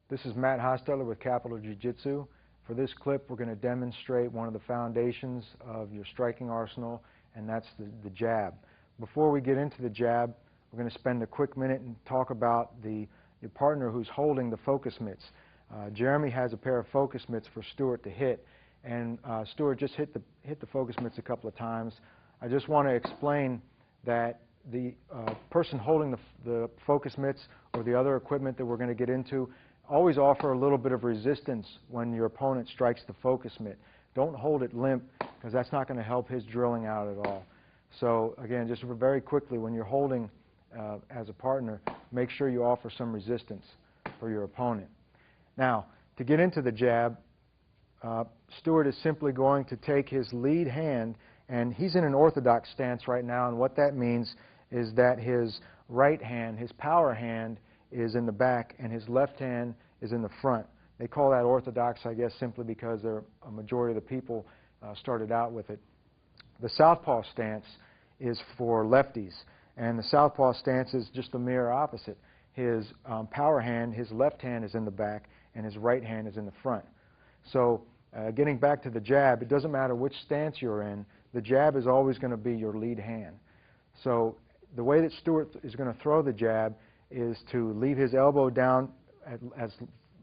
This is Matt Hostetler with Capital Jiu-Jitsu. For this clip, we're going to demonstrate one of the foundations of your striking arsenal, and that's the jab. Before we get into the jab, we're going to spend a quick minute and talk about your partner who's holding the focus mitts. Jeremy has a pair of focus mitts for Stuart to hit, and Stuart just hit the focus mitts a couple of times. I just want to explain that the person holding the focus mitts or the other equipment that we're going to get into always offer a little bit of resistance when your opponent strikes the focus mitt. Don't hold it limp, because that's not going to help his drilling out at all. So again, just very quickly, when you're holding as a partner, make sure you offer some resistance for your opponent. Now, to get into the jab, Stuart is simply going to take his lead hand, and he's in an orthodox stance right now, and what that means is that his right hand, his power hand, is in the back, and his left hand is in the front. They call that orthodox, I guess, simply because a majority of the people started out with it. The southpaw stance is for lefties, and the southpaw stance is just the mirror opposite. His power hand, his left hand is in the back, and his right hand is in the front. So getting back to the jab, it doesn't matter which stance you're in, the jab is always going to be your lead hand. So the way that Stuart is going to throw the jab is to leave his elbow down as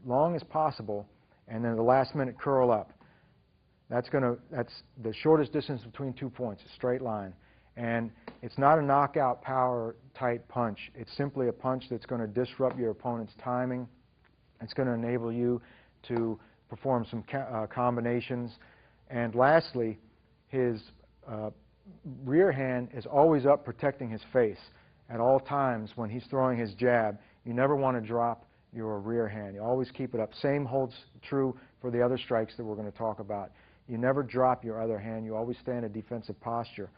long as possible, and then at the last minute curl up. That's the shortest distance between 2 points, a straight line. And it's not a knockout power type punch. It's simply a punch that's going to disrupt your opponent's timing. It's going to enable you to perform some combinations. And lastly, his rear hand is always up protecting his face. At all times when he's throwing his jab, you never want to drop your rear hand. You always keep it up. Same holds true for the other strikes that we're going to talk about. You never drop your other hand. You always stay in a defensive posture.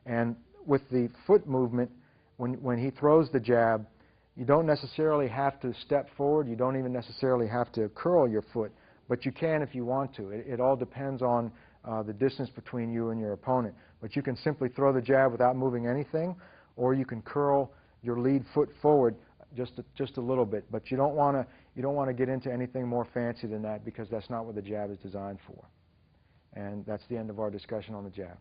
And with the foot movement, when he throws the jab, you don't necessarily have to step forward. You don't even necessarily have to curl your foot, but you can if you want to. It all depends on the distance between you and your opponent. But you can simply throw the jab without moving anything, or you can curl your lead foot forward just a little bit. But you don't want to get into anything more fancy than that, because that's not what the jab is designed for. And that's the end of our discussion on the jab.